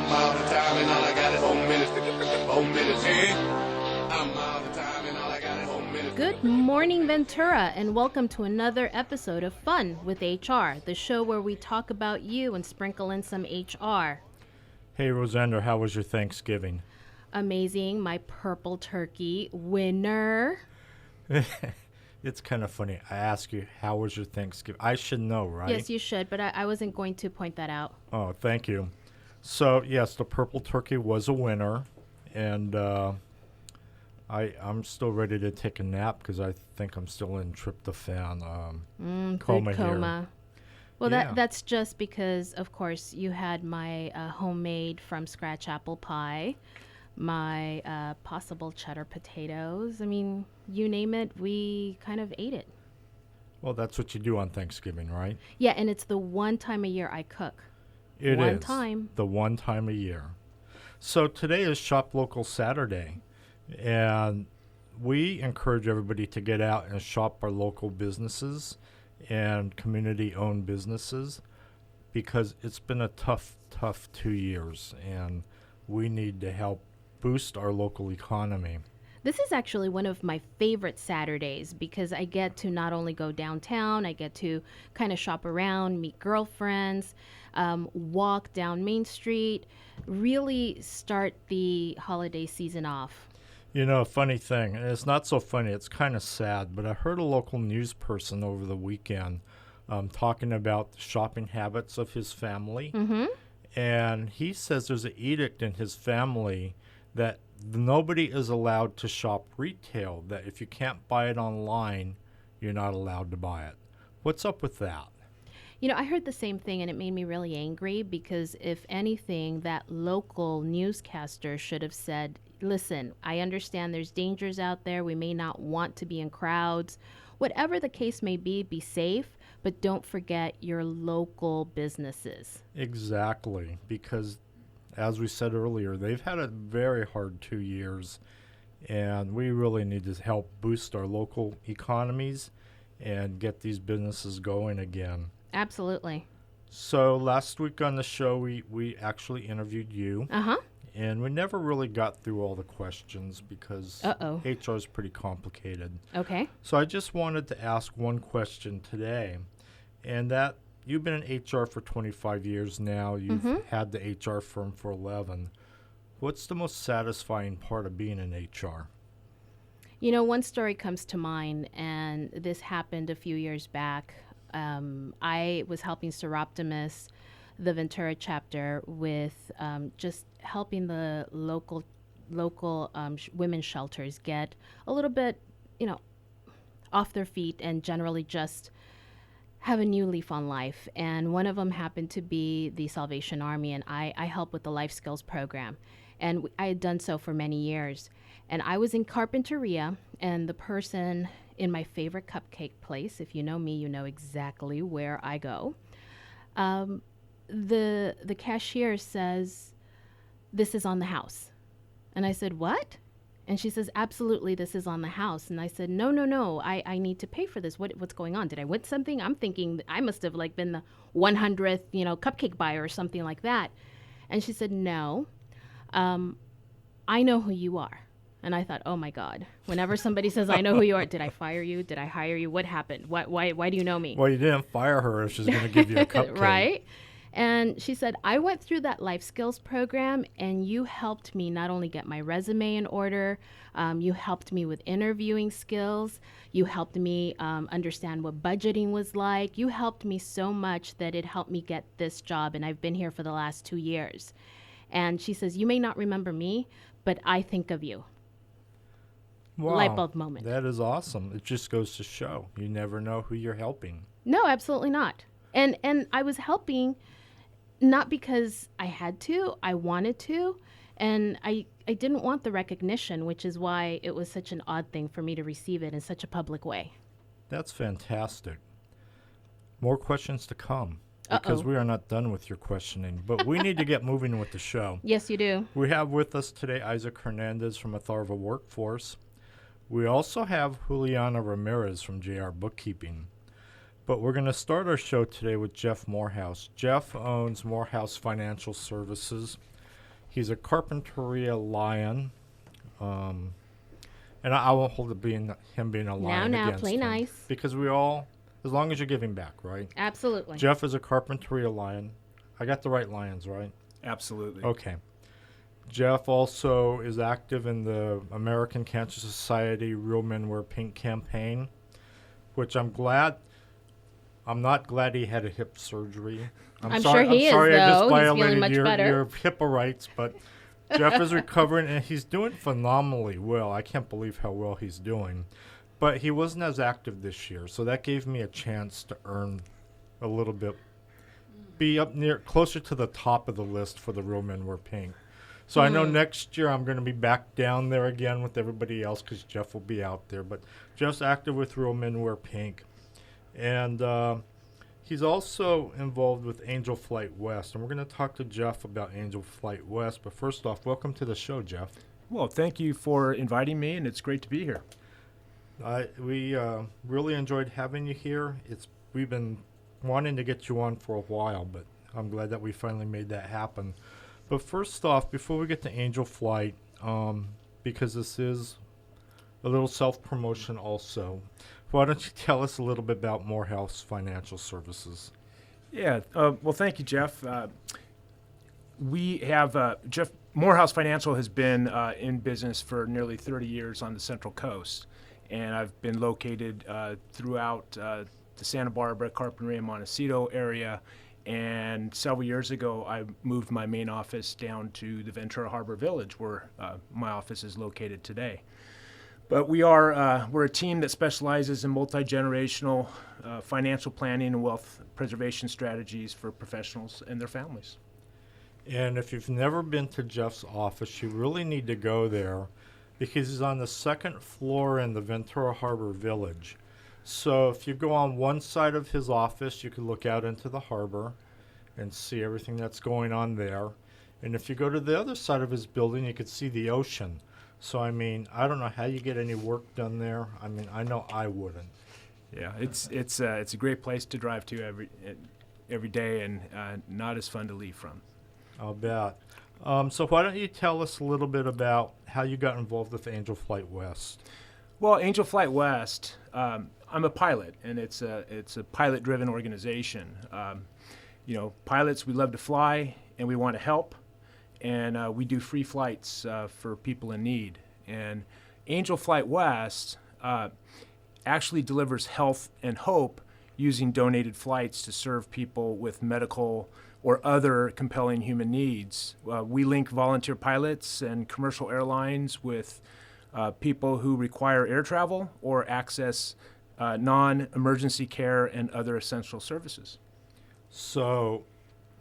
I'm out of time and all I got is 4 minutes. 4 minutes, yeah. I'm out of time and all I got is 4 minutes. Good morning, Ventura, and welcome to another episode of Fun with HR, the show where we talk about you and sprinkle in some HR. Hey, Rosenda, how was your Thanksgiving? Amazing, my purple turkey winner. It's kind of funny. I ask you, how was your Thanksgiving? I should know, right? Yes, you should, but I wasn't going to point that out. Oh, thank you. So, yes, the purple turkey was a winner, and I'm still ready to take a nap because I think I'm still in tryptophan coma food coma. here. Well, Yeah. that's just because, of course, you had my homemade from scratch apple pie, my possible cheddar potatoes. I mean, you name it, we kind of ate it. Well, that's what you do on Thanksgiving, right? Yeah, and it's the one time a year I cook. It One is time. the one time a year. So today is Shop Local Saturday, and we encourage everybody to get out and shop our local businesses and community-owned businesses because it's been a tough 2 years, and we need to help boost our local economy. This is actually one of my favorite Saturdays because I get to not only go downtown, I get to kind of shop around, meet girlfriends, walk down Main Street, really start the holiday season off. You know, a funny thing, and it's not so funny, it's kind of sad, but I heard a local news person over the weekend talking about the shopping habits of his family. Mm-hmm. And he says there's an edict in his family that nobody is allowed to shop retail, that if you can't buy it online, you're not allowed to buy it. What's up with that? You know, I heard the same thing and it made me really angry because if anything, that local newscaster should have said, listen, I understand there's dangers out there. We may not want to be in crowds. Whatever the case may be safe, but don't forget your local businesses. Exactly, because as we said earlier, they've had a very hard 2 years, and we really need to help boost our local economies and get these businesses going again. Absolutely. So last week on the show, we actually interviewed you. Uh-huh. And we never really got through all the questions because Uh-oh. HR is pretty complicated. Okay. So I just wanted to ask one question today, and that you've been in HR for 25 years now. You've had the HR firm for 11. What's the most satisfying part of being in HR? You know, one story comes to mind, and this happened a few years back. I was helping Seroptimus, the Ventura chapter, with just helping the local women's shelters get a little bit, off their feet and generally just have a new leaf on life. And one of them happened to be the Salvation Army, and I help with the life skills program. And I had done so for many years. And I was in Carpinteria, and the person in my favorite cupcake place, if you know me, you know exactly where I go. The cashier says, "This is on the house." And I said, "What?" And she says, "Absolutely, this is on the house." And I said, No, I need to pay for this. What's going on? Did I win something? I'm thinking that I must have been the 100th, cupcake buyer or something like that. And she said, "No, I know who you are." And I thought, oh my God, whenever somebody says, "I know who you are," did I fire you? Did I hire you? What happened? Why do you know me? Well, you didn't fire her if she's going to give you a cupcake. Right? And she said, "I went through that life skills program and you helped me not only get my resume in order, you helped me with interviewing skills, you helped me understand what budgeting was like, you helped me so much that it helped me get this job, and I've been here for the last 2 years." And she says, "You may not remember me, but I think of you." Wow, Light bulb moment. That is awesome. It just goes to show you never know who you're helping. No, absolutely not. And I was helping not because I had to, I wanted to, and I didn't want the recognition, which is why it was such an odd thing for me to receive it in such a public way. That's fantastic. More questions to come because we are not done with your questioning, but we need to get moving with the show. Yes, you do. We have with us today Issac Hernandez from Atharva Workforce. We also have Juliana Ramirez from JR Bookkeeping. But we're going to start our show today with Jeff Moorhouse. Jeff owns Moorhouse Financial Services. He's a Carpinteria Lion. And I won't hold him being a lion Now, against play him. nice. Because we all, as long as you're giving back, right? Absolutely. Jeff is a Carpinteria Lion. I got the right lions, right? Absolutely. Okay. Jeff also is active in the American Cancer Society Real Men Wear Pink campaign, which I'm not glad he had a hip surgery. I'm sure he is, sorry I just though. He's feeling violated much your better. HIPAA rights, but Jeff is recovering, and he's doing phenomenally well. I can't believe how well he's doing. But he wasn't as active this year, so that gave me a chance to earn a little bit, be up closer to the top of the list for the Real Men Wear Pink. So I know next year I'm going to be back down there again with everybody else because Jeff will be out there. But Jeff's active with Real Men Wear Pink. And he's also involved with Angel Flight West. And we're going to talk to Jeff about Angel Flight West. But first off, welcome to the show, Jeff. Well, thank you for inviting me, and it's great to be here. We really enjoyed having you here. We've been wanting to get you on for a while, but I'm glad that we finally made that happen. But first off, before we get to Angel Flight, because this is a little self-promotion also, why don't you tell us a little bit about Moorhouse Financial Services? Yeah, well, thank you, Jeff. We have, Moorhouse Financial has been in business for nearly 30 years on the Central Coast, and I've been located throughout the Santa Barbara, Carpinteria, Montecito area. And several years ago, I moved my main office down to the Ventura Harbor Village, where my office is located today. But we're a team that specializes in multi-generational financial planning and wealth preservation strategies for professionals and their families. And if you've never been to Jeff's office, you really need to go there because he's on the second floor in the Ventura Harbor Village. So if you go on one side of his office, you can look out into the harbor and see everything that's going on there. And if you go to the other side of his building, you can see the ocean. So, I mean, I don't know how you get any work done there. I mean, I know I wouldn't. Yeah, it's a great place to drive to every day, and not as fun to leave from. I'll bet. So why don't you tell us a little bit about how you got involved with Angel Flight West? Well, Angel Flight West, I'm a pilot, and it's a pilot-driven organization. Pilots, we love to fly, and we want to help, and we do free flights for people in need. And Angel Flight West actually delivers health and hope using donated flights to serve people with medical or other compelling human needs. We link volunteer pilots and commercial airlines with people who require air travel or access non-emergency care and other essential services. So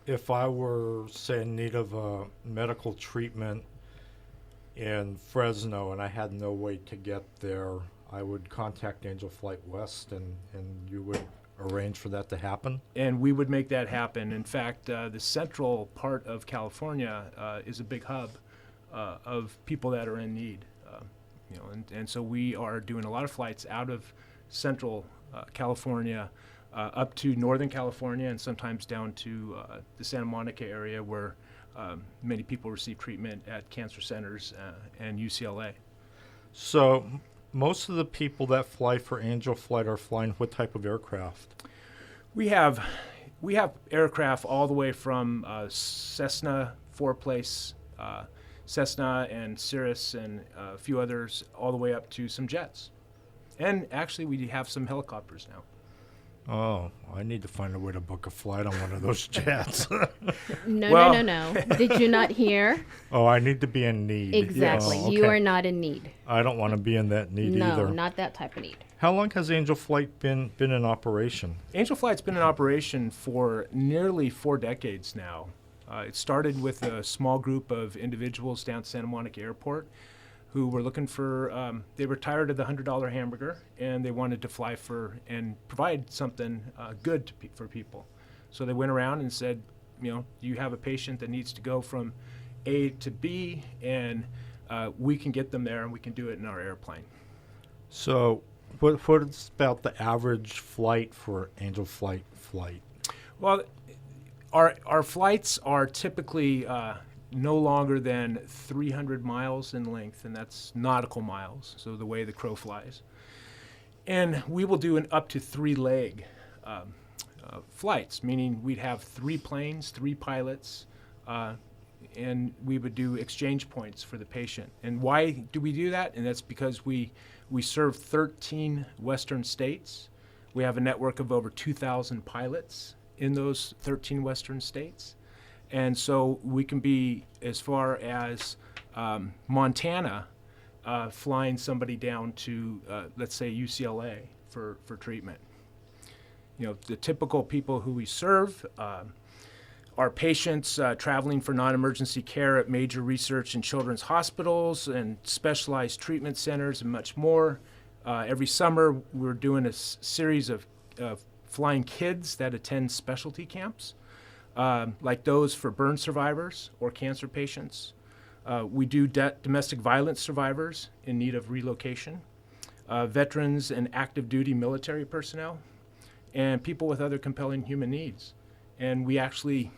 if I were, say, in need of a medical treatment in Fresno and I had no way to get there, I would contact Angel Flight West and you would arrange for that to happen? And we would make that happen. In fact, the central part of California is a big hub of people that are in need. And so we are doing a lot of flights out of central California up to Northern California and sometimes down to the Santa Monica area where many people receive treatment at cancer centers and UCLA. So most of the people that fly for Angel Flight are flying what type of aircraft? We have aircraft all the way from Cessna, four-place Cessna and Cirrus and a few others, all the way up to some jets. And actually, we have some helicopters now. Oh, I need to find a way to book a flight on one of those jets. No. Did you not hear? Oh, I need to be in need. Exactly. Oh, okay. You are not in need. I don't want to be in that need either. No, not that type of need. How long has Angel Flight been in operation? Angel Flight's been in operation for nearly 4 decades now. It started with a small group of individuals down at Santa Monica Airport who were looking for, they were tired of the $100 hamburger and they wanted to fly for and provide something good for people. So they went around and said, you have a patient that needs to go from A to B and we can get them there and we can do it in our airplane. So what is about the average flight for Angel Flight? Well, our flights are typically no longer than 300 miles in length, and that's nautical miles, so the way the crow flies. And we will do an up to 3-leg flights, meaning we'd have 3 planes, 3 pilots, and we would do exchange points for the patient. And why do we do that? And that's because we serve 13 western states. We have a network of over 2,000 pilots in those 13 western states. And so we can be as far as Montana, flying somebody down to, let's say, UCLA for treatment. You know, the typical people who we serve are patients traveling for non-emergency care at major research and children's hospitals and specialized treatment centers and much more. Every summer, we're doing a series of flying kids that attend specialty camps, like those for burn survivors or cancer patients. We do domestic violence survivors in need of relocation, veterans and active duty military personnel, and people with other compelling human needs. And we actually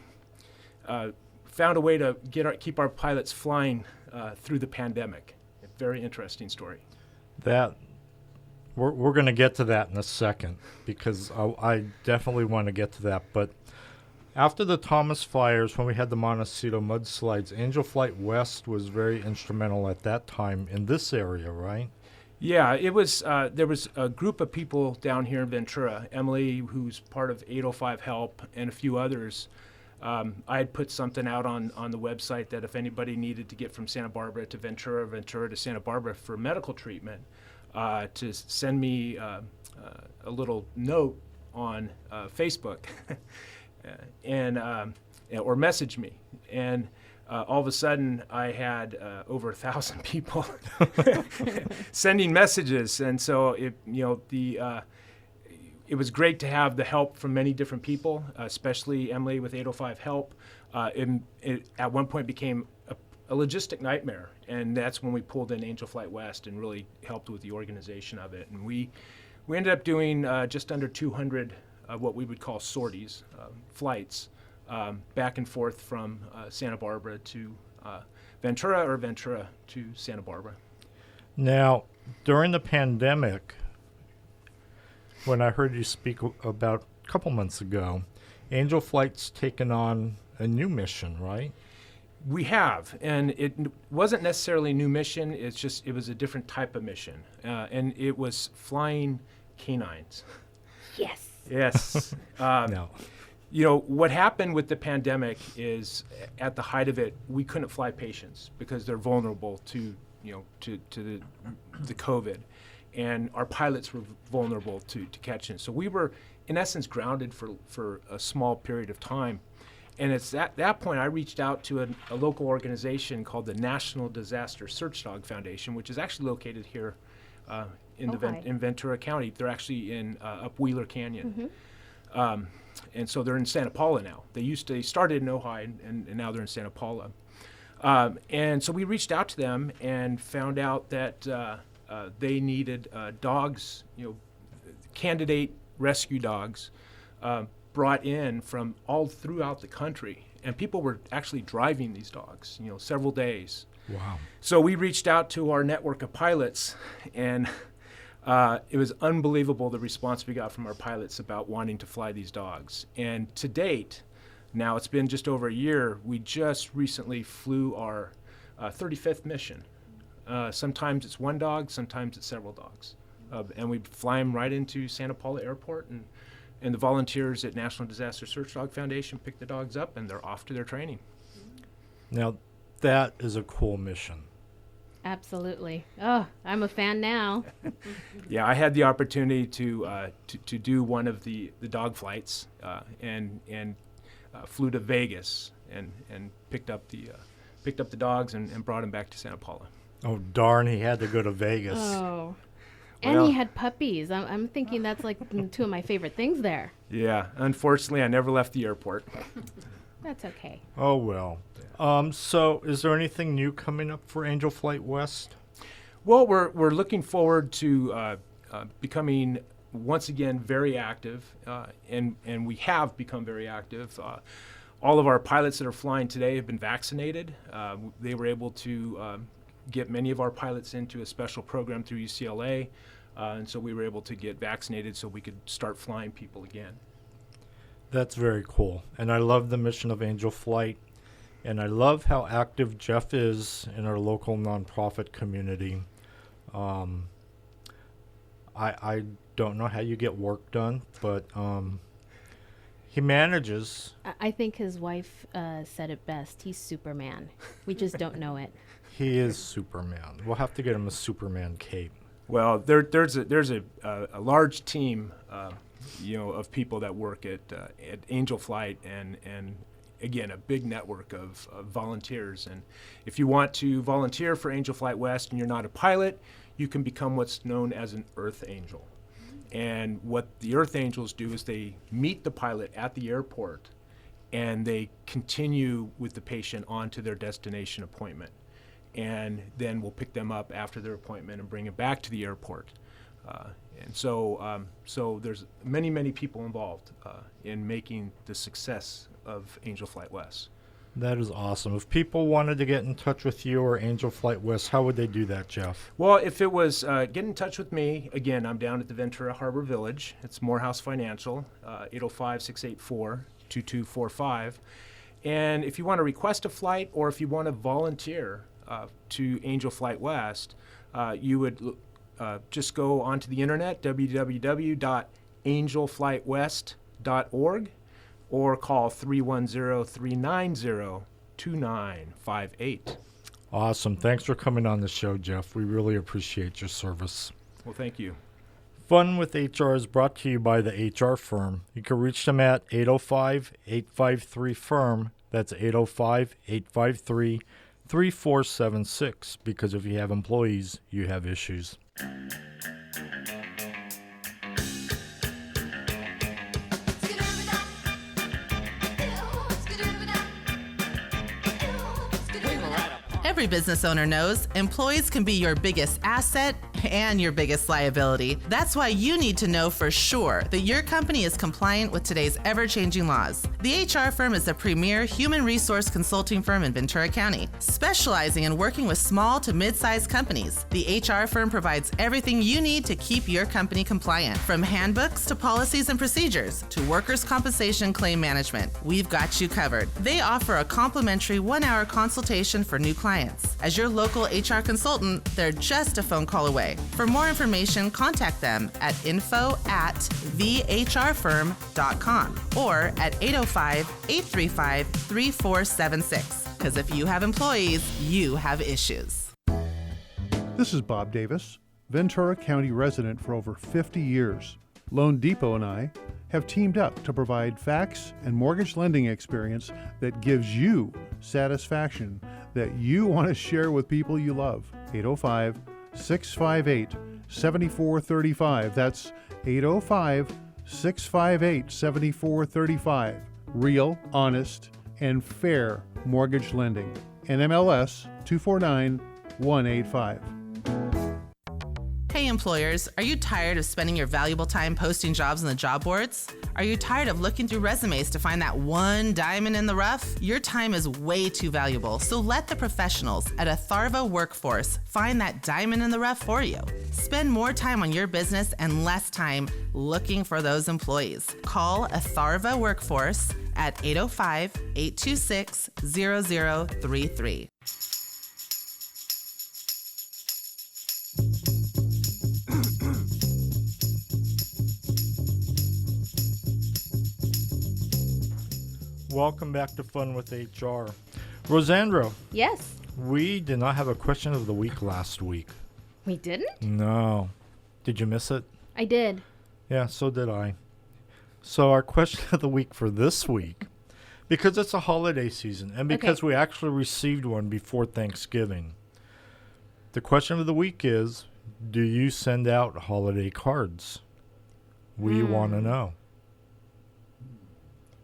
found a way to keep our pilots flying through the pandemic. A very interesting story. We're going to get to that in a second, because I definitely want to get to that. But after the Thomas fires, when we had the Montecito mudslides, Angel Flight West was very instrumental at that time in this area, right? Yeah, it was. There was a group of people down here in Ventura. Emily, who's part of 805 Help, and a few others. I had put something out on the website that if anybody needed to get from Santa Barbara to Ventura, Ventura to Santa Barbara for medical treatment, to send me a little note on Facebook and or message me. And all of a sudden, I had over 1,000 people sending messages, and so it was great to have the help from many different people, especially Emily with 805 Help. It at one point became a logistic nightmare, and that's when we pulled in Angel Flight West and really helped with the organization of it. And we ended up doing just under 200 what we would call sorties, flights, back and forth from Santa Barbara to Ventura, or Ventura to Santa Barbara. Now, during the pandemic, when I heard you speak about a couple months ago, Angel Flight's taken on a new mission, right? We have, and it wasn't necessarily a new mission. It was a different type of mission, and it was flying canines. Yes. Yes. No. You know, what happened with the pandemic is, at the height of it, we couldn't fly patients because they're vulnerable to the COVID, and our pilots were vulnerable to catching. So we were, in essence, grounded for a small period of time. And it's at that point I reached out to a local organization called the National Disaster Search Dog Foundation, which is actually located here in Ventura County. They're actually in up Wheeler Canyon. Mm-hmm. And so they're in Santa Paula now. They started in Ojai, and now they're in Santa Paula. And so we reached out to them and found out that they needed dogs, candidate rescue dogs, brought in from all throughout the country. And people were actually driving these dogs, several days. Wow. So we reached out to our network of pilots, and it was unbelievable the response we got from our pilots about wanting to fly these dogs. And to date, now it's been just over a year, we just recently flew our 35th mission. Sometimes it's one dog, sometimes it's several dogs. And we fly them right into Santa Paula Airport, and the volunteers at National Disaster Search Dog Foundation pick the dogs up, and they're off to their training. Now, that is a cool mission. Absolutely. Oh, I'm a fan now. Yeah, I had the opportunity to do one of the dog flights, and flew to Vegas and picked up the dogs and brought them back to Santa Paula. Oh, darn, he had to go to Vegas. Oh. And Well, he had puppies. I'm thinking that's like two of my favorite things there. Yeah, unfortunately, I never left the airport. That's okay. Oh, well. So is there anything new coming up for Angel Flight West? Well, we're looking forward to becoming once again very active, and we have become very active. All of our pilots that are flying today have been vaccinated. They were able to get many of our pilots into a special program through UCLA, and so we were able to get vaccinated so we could start flying people again. That's very cool. And I love the mission of Angel Flight. And I love how active Jeff is in our local nonprofit community. I don't know how you get work done, but he manages. I think his wife said it best. He's Superman. We just don't know it. He is Superman. We'll have to get him a Superman cape. Well, there's a large team, of people that work at Angel Flight, and again, a big network of volunteers. And if you want to volunteer for Angel Flight West and you're not a pilot, you can become what's known as an Earth Angel. And what the Earth Angels do is they meet the pilot at the airport and they continue with the patient on to their destination appointment. And then we'll pick them up after their appointment and bring them back to the airport. And so there's many people involved in making the success of Angel Flight West. That is awesome. If people wanted to get in touch with you or Angel Flight West, how would they do that, Jeff? Well, if it was get in touch with me, again, I'm down at the Ventura Harbor Village. It's Moorhouse Financial, 805-684-2245. And if you want to request a flight or if you want to volunteer to Angel Flight West, you would just go onto the internet, www.angelflightwest.org, or call 310-390-2958. Awesome. Thanks for coming on the show, Jeff. We really appreciate your service. Well, thank you. Fun with HR is brought to you by the HR Firm. You can reach them at 805-853-FIRM. That's 805-853-3476. Because if you have employees, you have issues. Every business owner knows employees can be your biggest asset and your biggest liability. That's why you need to know for sure that your company is compliant with today's ever-changing laws. The HR Firm is the premier human resource consulting firm in Ventura County, specializing in working with small to mid-sized companies. The HR Firm provides everything you need to keep your company compliant, from handbooks to policies and procedures to workers' compensation claim management. We've got you covered. They offer a complimentary 1-hour consultation for new clients. As your local HR consultant, they're just a phone call away. For more information, contact them at info@thehrfirm.com or at 805-835-3476. Because if you have employees, you have issues. This is Bob Davis, Ventura County resident for over 50 years. Loan Depot and I have teamed up to provide fax and mortgage lending experience that gives you satisfaction that you want to share with people you love. 805-658-7435. That's 805-658-7435. Real, honest, and fair mortgage lending. NMLS 249185. Hey employers, are you tired of spending your valuable time posting jobs on the job boards? Are you tired of looking through resumes to find that one diamond in the rough? Your time is way too valuable, so let the professionals at Atharva Workforce find that diamond in the rough for you. Spend more time on your business and less time looking for those employees. Call Atharva Workforce at 805-826-0033. Welcome back to Fun with HR. Rosandro, Yes, we did not have a question of the week last week. we didn't? No. Did you miss it? I did. Yeah, so did I. So our question of the week for this week, because it's a holiday season and because Okay. we actually received one before Thanksgiving, the question of the week is, do you send out holiday cards? We want to know.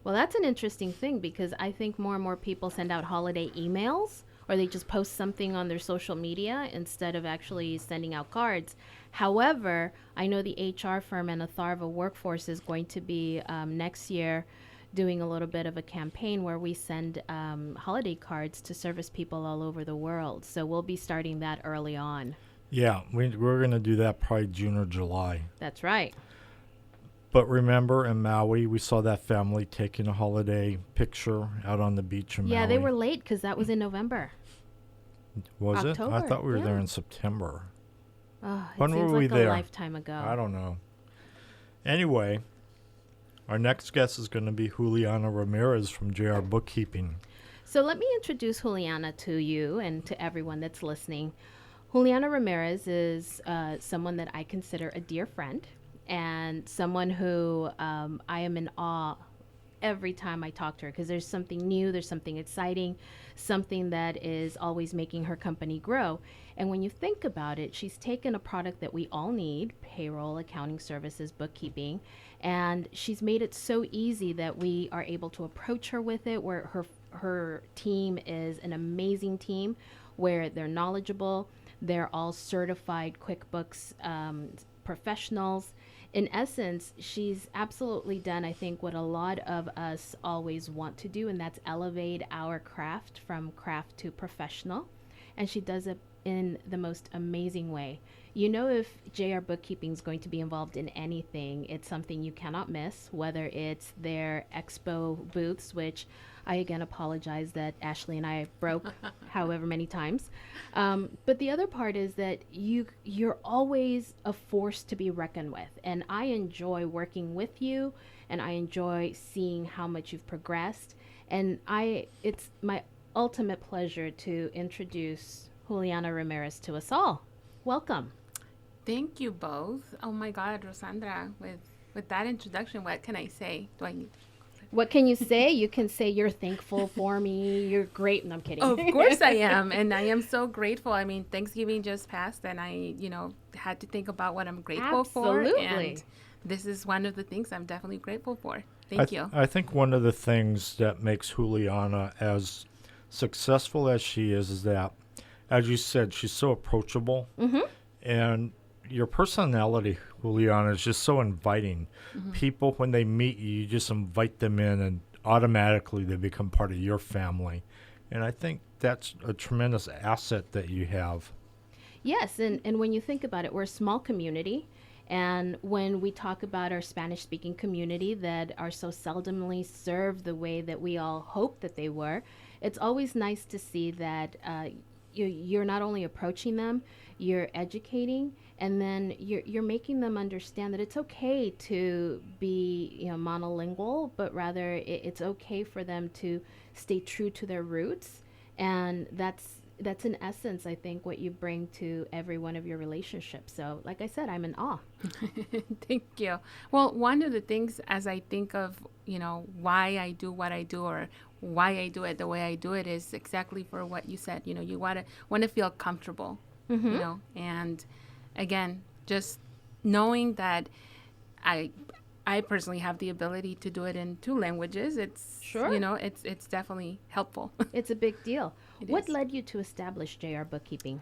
Well, that's an interesting thing because I think more and more people send out holiday emails or they just post something on their social media instead of actually sending out cards. However, I know the HR firm and Atharva Workforce is going to be next year doing a little bit of a campaign where we send holiday cards to service people all over the world. So we'll be starting that early on. Yeah, we're going to do that probably June or July. That's right. But remember, in Maui, we saw that family taking a holiday picture out on the beach in Maui. Yeah, they were late because that was in November. Was it? I October, thought we were there yeah. in September. Oh, it When seems were we like there? a lifetime ago. I don't know. Anyway, our next guest is going to be Juliana Ramirez from JR Bookkeeping. So let me introduce Juliana to you and to everyone that's listening. Juliana Ramirez is someone that I consider a dear friend and someone who I am in awe every time I talk to her because there's something new, there's something exciting, something that is always making her company grow. And when you think about it, she's taken a product that we all need, payroll, accounting services, bookkeeping, and she's made it so easy that we are able to approach her with it, where her team is an amazing team, where they're knowledgeable, they're all certified QuickBooks professionals. In essence, she's absolutely done, I think, what a lot of us always want to do, and that's elevate our craft from craft to professional. And she does it in the most amazing way. You know, if JR Bookkeeping is going to be involved in anything, it's something you cannot miss, whether it's their expo booths, which I again apologize that Ashley and I broke however many times. But the other part is that you're always a force to be reckoned with. And I enjoy working with you, and I enjoy seeing how much you've progressed. And it's my ultimate pleasure to introduce Juliana Ramirez to us all. Welcome. Thank you both. Oh my God, Rosandra, with that introduction, what can I say? Do I need? What can you say? You can say you're thankful for me. You're great. No, I'm kidding. Of course I am. And I am so grateful. I mean, Thanksgiving just passed and I, had to think about what I'm grateful for. Absolutely. And this is one of the things I'm definitely grateful for. Thank you. I think one of the things that makes Juliana as successful as she is that, as you said, she's so approachable. Mm-hmm. And your personality, Juliana, is just so inviting. Mm-hmm. People, when they meet you, you just invite them in and automatically they become part of your family. And I think that's a tremendous asset that you have. Yes, and when you think about it, we're a small community. And when we talk about our Spanish-speaking community that are so seldomly served the way that we all hope that they were, it's always nice to see that you're not only approaching them, you're educating, and then you're making them understand that it's okay to be monolingual, but rather it's okay for them to stay true to their roots. And that's in essence, I think, what you bring to every one of your relationships. So like I said, I'm in awe. Thank you. Well, one of the things as I think of, why I do what I do or why I do it the way I do it is exactly for what you said. You want to feel comfortable, Mm-hmm. and again, just knowing that I personally have the ability to do it in 2 languages. It's Sure. It's definitely helpful. It's a big deal. What is. led you to establish JR Bookkeeping?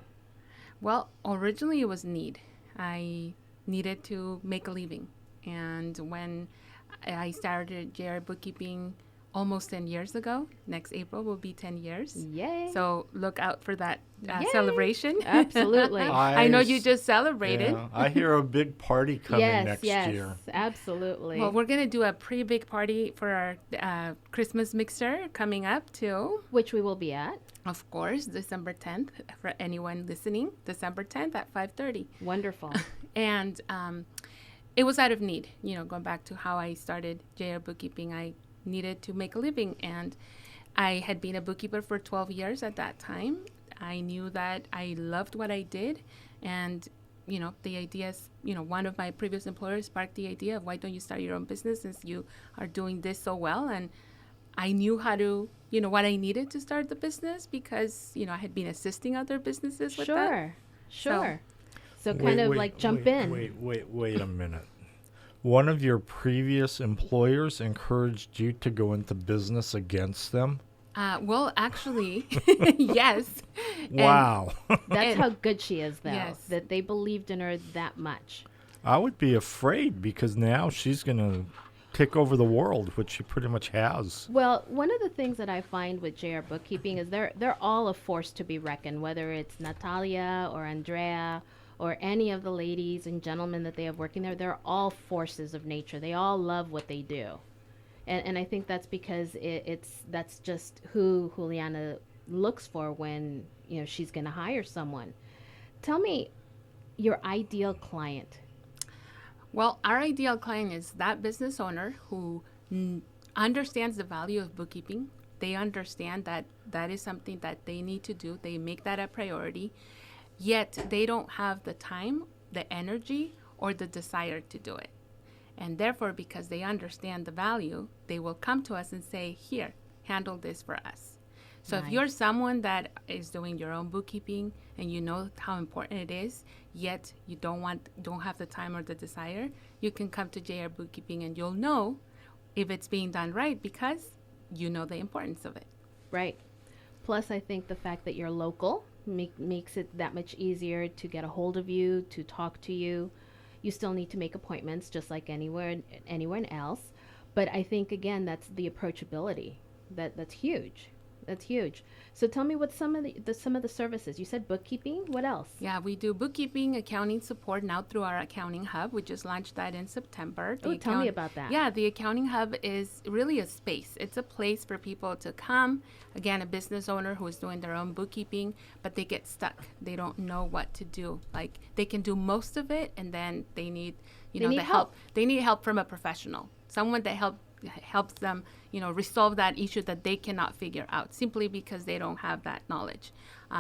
Well, originally it was need. I needed to make a living. And when I started JR Bookkeeping almost 10 years ago, next April will be 10 years. Yay. So look out for that Yay. celebration. Absolutely. I know you just celebrated. Yeah, I hear a big party coming next yes, year. Absolutely. Well, we're going to do a pretty big party for our Christmas mixer coming up too. Which we will be at. Of course, December 10th for anyone listening, December 10th at 5:30. Wonderful. And it was out of need. Going back to how I started JR Bookkeeping, I needed to make a living. And I had been a bookkeeper for 12 years at that time. I knew that I loved what I did. And, the idea is, one of my previous employers sparked the idea of why don't you start your own business since you are doing this so well. And I knew how to, what I needed to start the business because, I had been assisting other businesses with that. Sure. So kind of like jump in. Wait a minute. One of your previous employers encouraged you to go into business against them? Well, actually, yes. Wow. That's how good she is, though, Yes. that they believed in her that much. I would be afraid because now she's going to take over the world, which she pretty much has. Well, one of the things that I find with JR Bookkeeping is they're all a force to be reckoned, whether it's Natalia or Andrea or any of the ladies and gentlemen that they have working there. They're all forces of nature. They all love what they do. And I think that's because that's just who Juliana looks for when, you know, she's going to hire someone. Tell me your ideal client. Well, our ideal client is that business owner who understands the value of bookkeeping. They understand that that is something that they need to do. They make that a priority, yet they don't have the time, the energy, or the desire to do it. And therefore, because they understand the value, they will come to us and say, here, handle this for us. So if you're someone that is doing your own bookkeeping and you know how important it is, yet you don't have the time or the desire, you can come to JR Bookkeeping and you'll know if it's being done right because you know the importance of it. Right. Plus, I think the fact that you're local makes it that much easier to get a hold of you, to talk to you. You still need to make appointments just like anyone else. But I think, again, that's the approachability. That's huge. That's huge. So tell me what some of the services. You said bookkeeping. What else? Yeah, we do bookkeeping, accounting support now through our accounting hub. We just launched that in September. Oh, tell me about that. Yeah, the accounting hub is really a space. It's a place for people to come. Again, a business owner who is doing their own bookkeeping, but they get stuck. They don't know what to do. Like they can do most of it, and then they need, the help. They need help from a professional, someone that helps them, resolve that issue that they cannot figure out simply because they don't have that knowledge.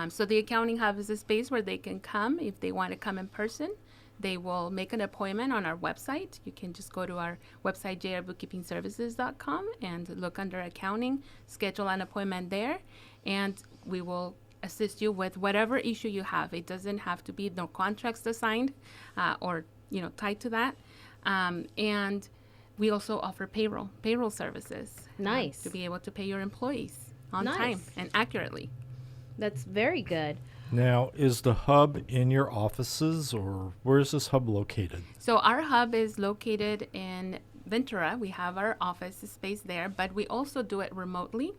So the accounting hub is a space where they can come. If they want to come in person, they will make an appointment on our website. You can just go to our website, jrbookkeepingservices.com, and look under accounting, schedule an appointment there, and we will assist you with whatever issue you have. It doesn't have to be no contracts assigned or tied to that. And we also offer payroll services. Nice. To be able to pay your employees on time and accurately. That's very good. Now, is the hub in your offices, or where is this hub located? So our hub is located in Ventura. We have our office space there, but we also do it remotely.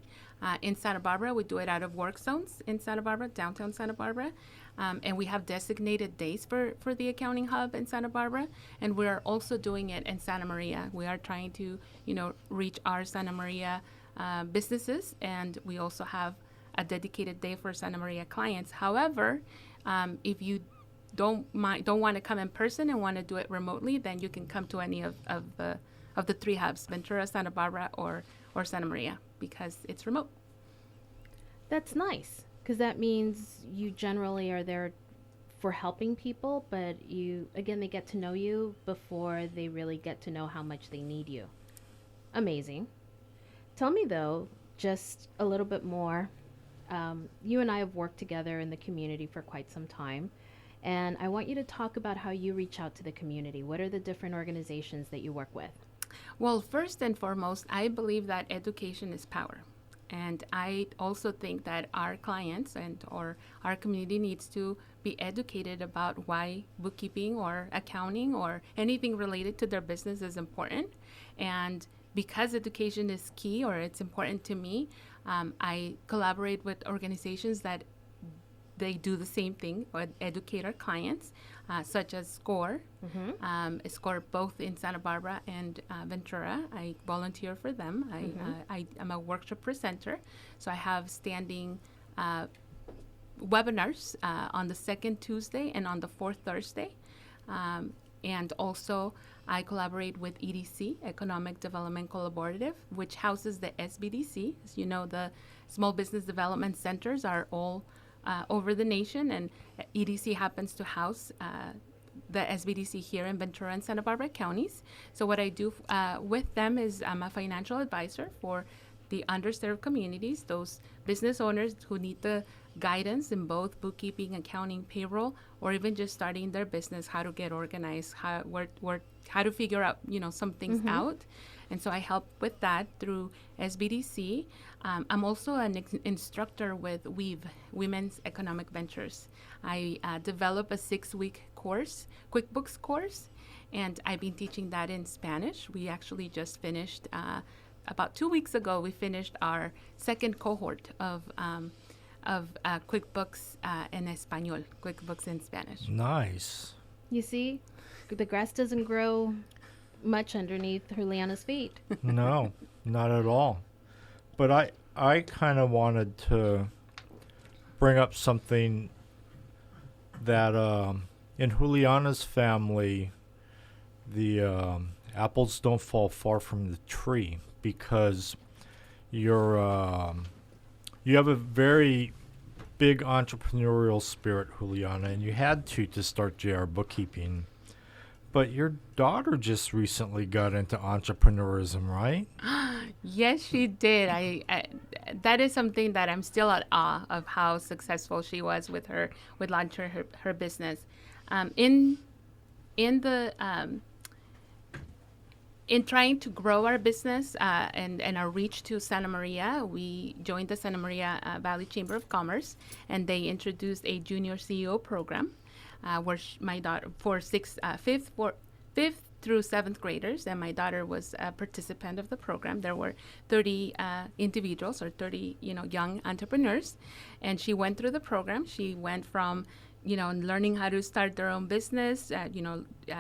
In Santa Barbara, we do it out of work zones in Santa Barbara, downtown Santa Barbara. And we have designated days for the accounting hub in Santa Barbara. And we are also doing it in Santa Maria. We are trying to, reach our Santa Maria businesses. And we also have a dedicated day for Santa Maria clients. However, if you don't want to come in person and want to do it remotely, then you can come to any of the three hubs, Ventura, Santa Barbara, or Santa Maria, because it's remote. That's nice, because that means you generally are there for helping people, but they get to know you before they really get to know how much they need you. Amazing. Tell me, though, just a little bit more. You and I have worked together in the community for quite some time, and I want you to talk about how you reach out to the community. What are the different organizations that you work with? Well, first and foremost, I believe that education is power. And I also think that our clients or our community needs to be educated about why bookkeeping or accounting or anything related to their business is important. And because education is key, or it's important to me, I collaborate with organizations that they do the same thing, or educate our clients, such as SCORE. SCORE both in Santa Barbara and Ventura. I volunteer for them. I'm a workshop presenter, so I have standing webinars on the second Tuesday and on the fourth Thursday. And also, I collaborate with EDC, Economic Development Collaborative, which houses the SBDC. As you know, the Small Business Development Centers are all over the nation, and EDC happens to house the SBDC here in Ventura and Santa Barbara counties. So what I do with them is I'm a financial advisor for the underserved communities, those business owners who need the guidance in both bookkeeping, accounting, payroll, or even just starting their business, how to get organized, how to figure out, some things out. And so I help with that through SBDC. I'm also an instructor with WEAVE, Women's Economic Ventures. I develop a 6-week course, QuickBooks course, and I've been teaching that in Spanish. We actually just finished, about 2 weeks ago, we finished our second cohort of QuickBooks en Español, QuickBooks in Spanish. Nice. You see, the grass doesn't grow much underneath Juliana's feet. No, not at all. But I kind of wanted to bring up something that in Juliana's family, the apples don't fall far from the tree, because you have a very big entrepreneurial spirit, Juliana, and you had to start JR Bookkeeping. But your daughter just recently got into entrepreneurism, right? Yes, she did. I that is something that I'm still at awe of, how successful she was with launching her business. In trying to grow our business and our reach to Santa Maria, we joined the Santa Maria Valley Chamber of Commerce, and they introduced a junior CEO program where my daughter, for fifth through seventh graders, and my daughter was a participant of the program. There were 30 individuals, or 30 young entrepreneurs, and she went through the program. She went from learning how to start their own business,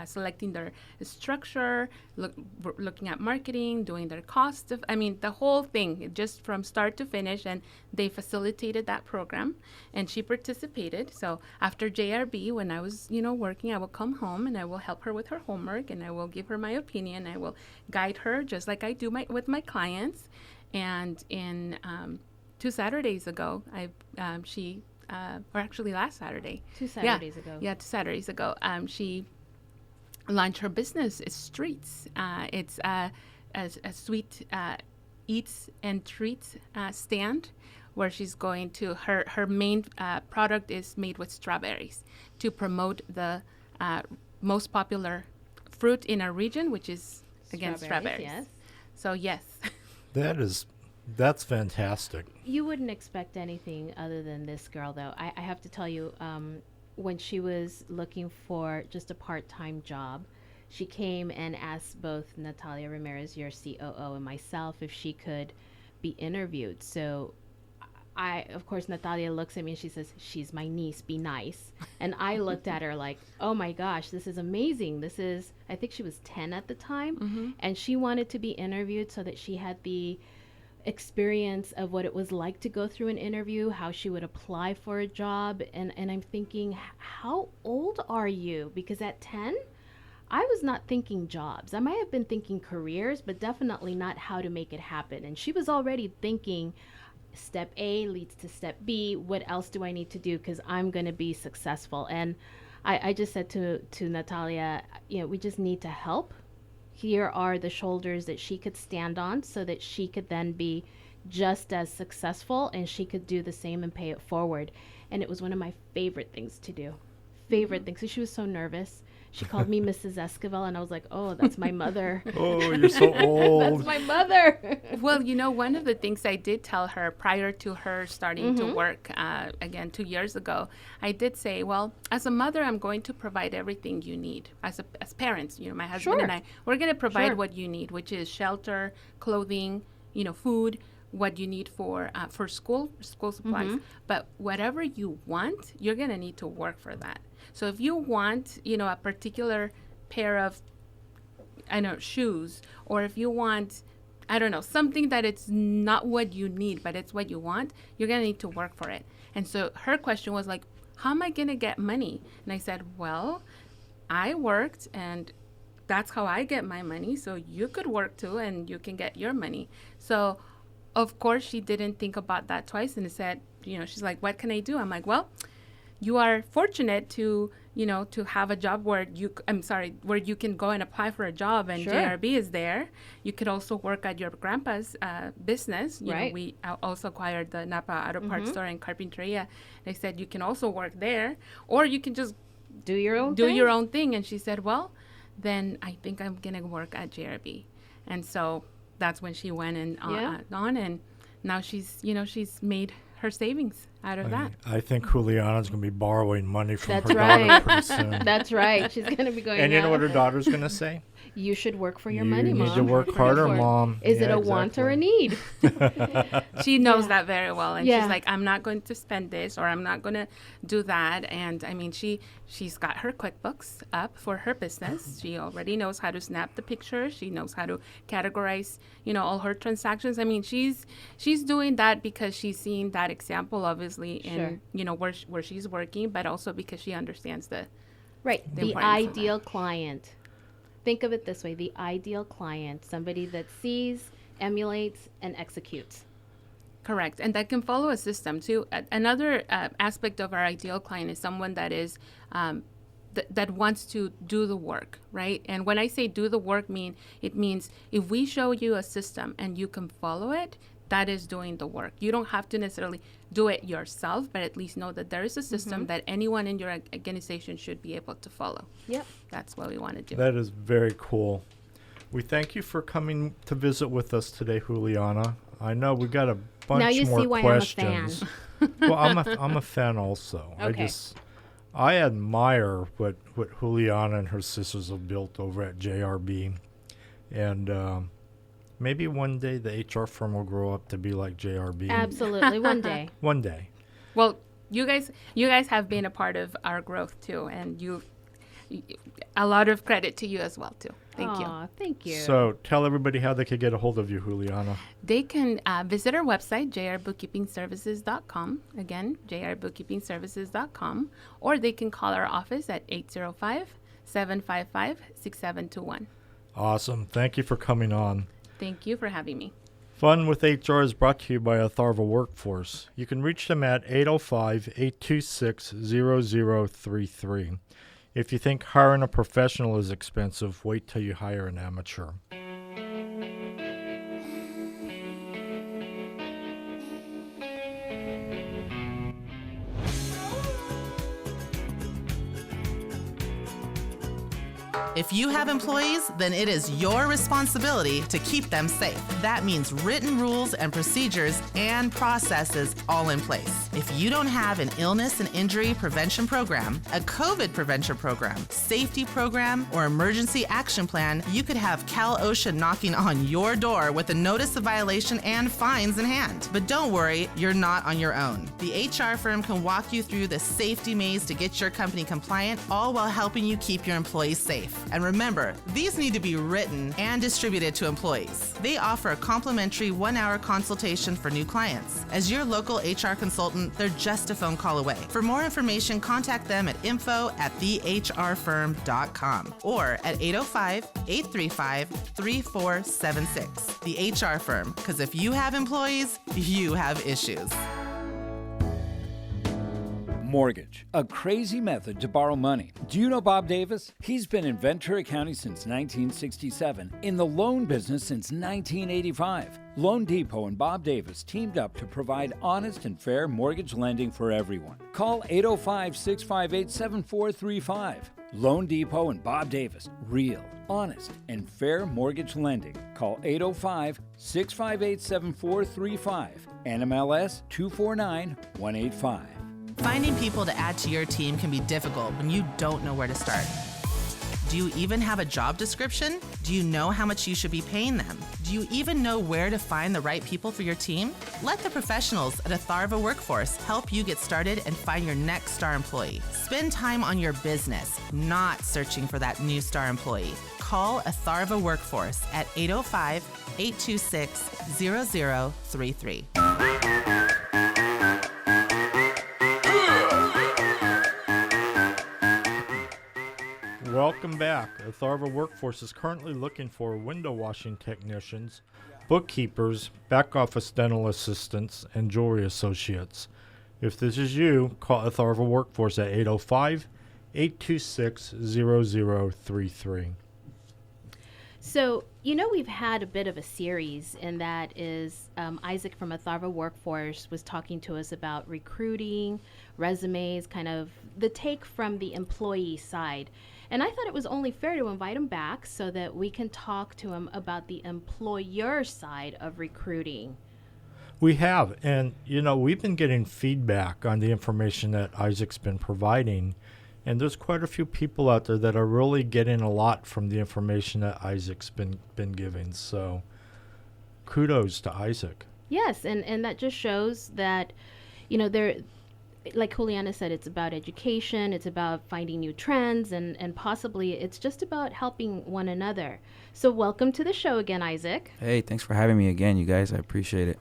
selecting their structure, looking at marketing, doing their cost the whole thing, just from start to finish. And they facilitated that program, and she participated. So after JRB, when I was, working, I will come home and I will help her with her homework, and I will give her my opinion. I will guide her just like I do with my clients. And in 2 Saturdays ago, or actually last Saturday. 2 Saturdays ago. Yeah, 2 Saturdays ago. She launched her business, Streets. It's a sweet eats and treats stand, where she's going to, her main product is made with strawberries, to promote the most popular fruit in our region, which is, again, strawberries. Yes. So, yes. That's fantastic. You wouldn't expect anything other than this girl, though. I have to tell you, when she was looking for just a part-time job, she came and asked both Natalia Ramirez, your COO, and myself if she could be interviewed. So of course, Natalia looks at me and she says, "She's my niece, be nice." And I looked at her like, oh my gosh, this is amazing. I think she was 10 at the time, and she wanted to be interviewed so that she had the experience of what it was like to go through an interview, how she would apply for a job. And I'm thinking, how old are you? Because at 10, I was not thinking jobs. I might have been thinking careers, but definitely not how to make it happen. And she was already thinking, step A leads to step B. What else do I need to do? Because I'm going to be successful. And I just said to Natalia, we just need to help. Here are the shoulders that she could stand on, so that she could then be just as successful, and she could do the same and pay it forward. And it was one of my favorite things to do. Things. So she was so nervous. She called me Mrs. Esquivel, and I was like, oh, that's my mother. Oh, you're so old. That's my mother. Well, one of the things I did tell her prior to her starting to work, again, 2 years ago, I did say, well, as a mother, I'm going to provide everything you need. As parents, my husband and I, we're going to provide what you need, which is shelter, clothing, food, what you need for school supplies. But whatever you want, you're going to need to work for that. So if you want, a particular pair of, shoes, or if you want, something that it's not what you need, but it's what you want, you're going to need to work for it. And so her question was like, how am I going to get money? And I said, well, I worked, and that's how I get my money. So you could work too, and you can get your money. So of course she didn't think about that twice, and said, she's like, what can I do? I'm like, well, you are fortunate to have a job where you can go and apply for a job, and JRB is there. You could also work at your grandpa's business. We also acquired the Napa Auto Parts store and Carpinteria. They said you can also work there, or you can just do your own thing. And she said, well, then I think I'm gonna work at JRB. And so that's when she went on, and now she's made her savings out of that. I think Juliana's going to be borrowing money from That's her daughter right. pretty soon. That's right. She's going to be going And you know out. what her daughter's going to say? You should work for your You money, need Mom. to work harder, Mom. Is it Yeah, a want or a exactly. need? She knows that very well, and Yeah. she's like, I'm not going to spend this, or I'm not going to do that. And I mean, she's got her QuickBooks up for her business. She already knows how to snap the pictures. She knows how to categorize, all her transactions. I mean, she's doing that because she's seeing that example, obviously, in where she's working, but also because she understands the The importance of ideal client. Think of it this way, the ideal client, somebody that sees, emulates, and executes. Correct, and that can follow a system too. Another aspect of our ideal client is someone that is that wants to do the work, right? And when I say do the work, it means if we show you a system and you can follow it, that is doing the work. You don't have to necessarily do it yourself, but at least know that there is a system that anyone in your organization should be able to follow. Yep. That's what we want to do. That is very cool. We thank you for coming to visit with us today, Juliana. I know we got a bunch Now you more see why questions. Well, I'm a fan also. Okay. I admire what Juliana and her sisters have built over at JRB, and maybe one day the HR firm will grow up to be like JRB. Absolutely, one day. One day. Well, you guys have been a part of our growth too, and a lot of credit to you as well too. Thank you. Aw, thank you. So tell everybody how they could get a hold of you, Juliana. They can visit our website, jrbookkeepingservices.com. Again, jrbookkeepingservices.com. Or they can call our office at 805-755-6721. Awesome. Thank you for coming on. Thank you for having me. Fun with HR is brought to you by Atharva Workforce. You can reach them at 805-826-0033. If you think hiring a professional is expensive, wait till you hire an amateur. If you have employees, then it is your responsibility to keep them safe. That means written rules and procedures and processes all in place. If you don't have an illness and injury prevention program, a COVID prevention program, safety program, or emergency action plan, you could have Cal OSHA knocking on your door with a notice of violation and fines in hand. But don't worry, you're not on your own. The HR firm can walk you through the safety maze to get your company compliant, all while helping you keep your employees safe. And remember, these need to be written and distributed to employees. They offer a complimentary 1-hour consultation for new clients. As your local HR consultant, they're just a phone call away. For more information, contact them at info@thehrfirm.com or at 805-835-3476. The HR Firm, because if you have employees, you have issues. Mortgage, a crazy method to borrow money. Do you know Bob Davis? He's been in Ventura County since 1967, in the loan business since 1985. Loan Depot and Bob Davis teamed up to provide honest and fair mortgage lending for everyone. Call 805-658-7435. Loan Depot and Bob Davis, real, honest, and fair mortgage lending. Call 805-658-7435. NMLS 249185. Finding people to add to your team can be difficult when you don't know where to start. Do you even have a job description? Do you know how much you should be paying them? Do you even know where to find the right people for your team? Let the professionals at Atharva Workforce help you get started and find your next star employee. Spend time on your business, not searching for that new star employee. Call Atharva Workforce at 805-826-0033. Welcome back. Atharva Workforce is currently looking for window washing technicians, bookkeepers, back office dental assistants, and jewelry associates. If this is you, call Atharva Workforce at 805-826-0033. So, we've had a bit of a series, and that is Isaac from Atharva Workforce was talking to us about recruiting, resumes, kind of the take from the employee side. And I thought it was only fair to invite him back so that we can talk to him about the employer side of recruiting. We have, and we've been getting feedback on the information that Isaac's been providing, and there's quite a few people out there that are really getting a lot from the information that Isaac's been giving. So, kudos to Isaac. Yes, and that just shows that, there, like Juliana said, it's about education, it's about finding new trends, and possibly it's just about helping one another. So welcome to the show again, Isaac. Hey, thanks for having me again, you guys. I appreciate it.